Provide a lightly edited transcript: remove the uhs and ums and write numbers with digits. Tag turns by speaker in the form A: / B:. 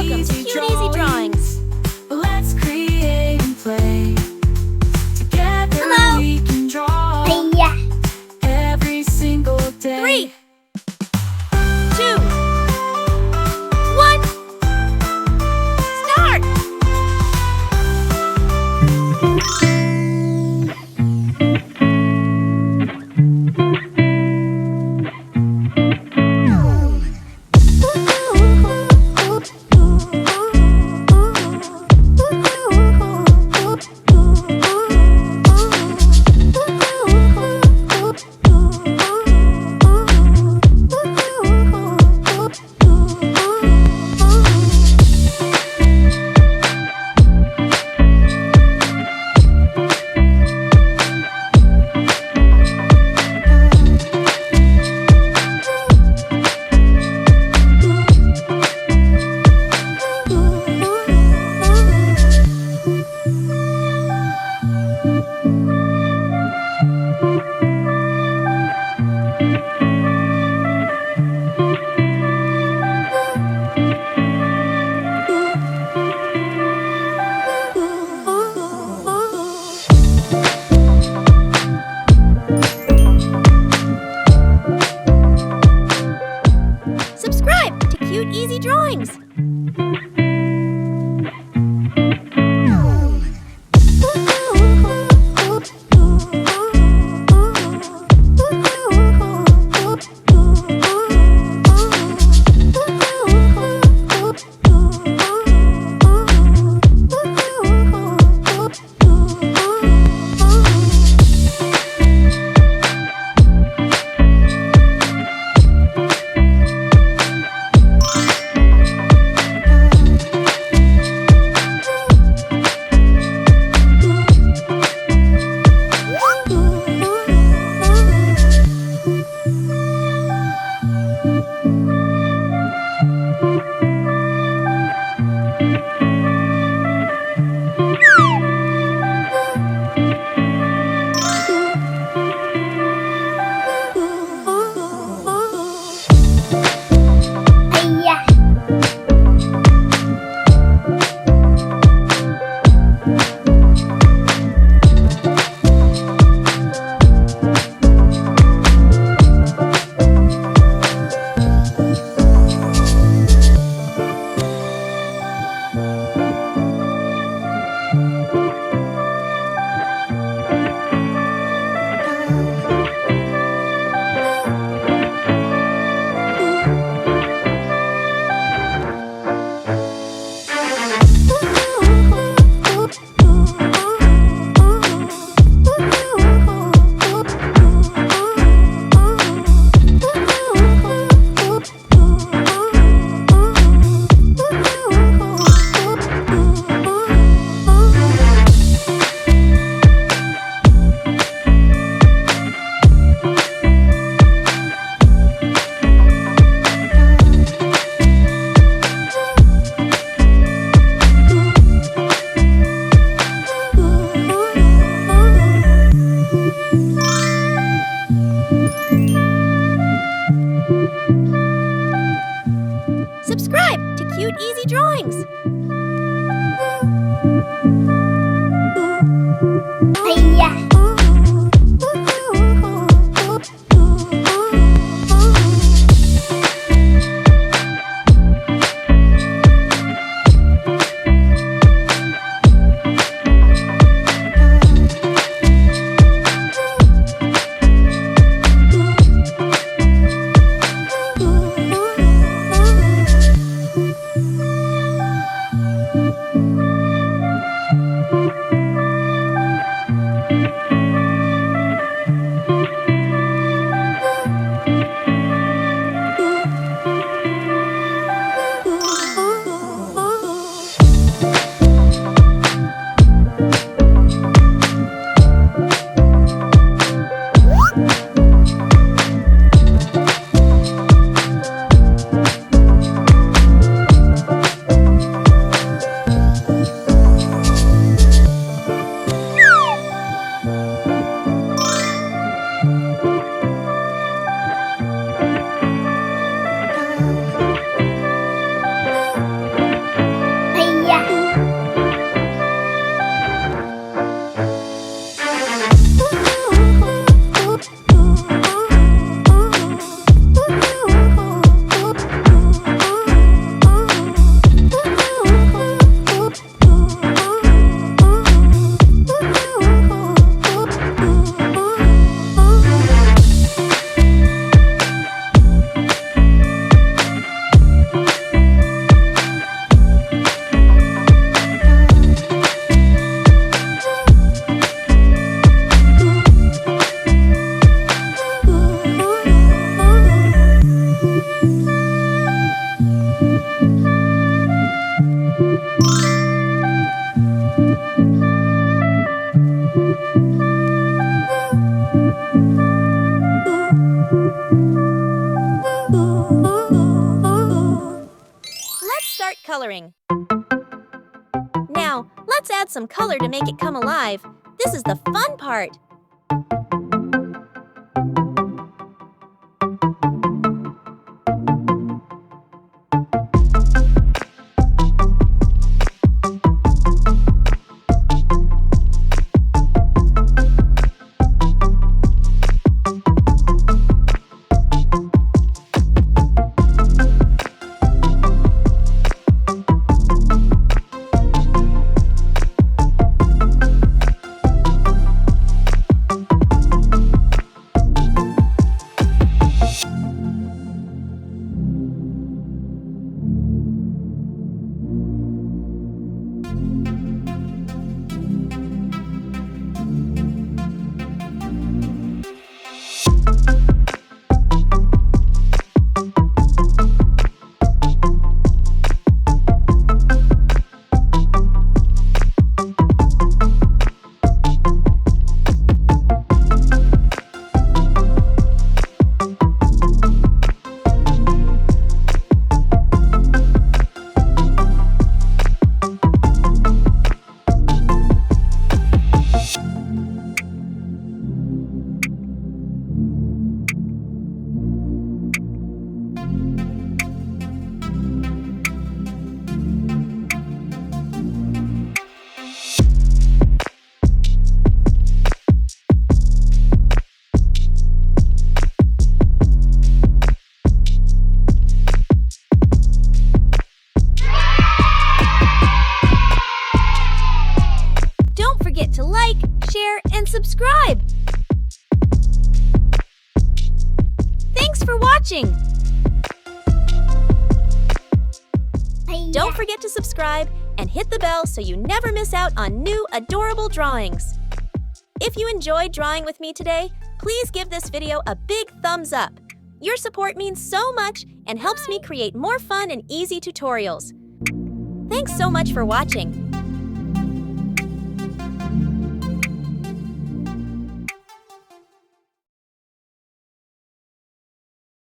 A: Welcome to Cute Easy Drawings.
B: Let's create and play. Together we can draw every single day.
A: 3, 2, 1, start! Subscribe to Cute Easy Drawings. Subscribe to Cute Easy Drawings. coloring. Now, let's add some color to make it come alive. This is the fun part. To like, share, and subscribe. Thanks for watching. Don't forget to subscribe and hit the bell so you never miss out on new adorable drawings. If you enjoyed drawing with me today, please give this video a big thumbs up. Your support means so much and helps me create more fun and easy tutorials. Thanks so much for watching.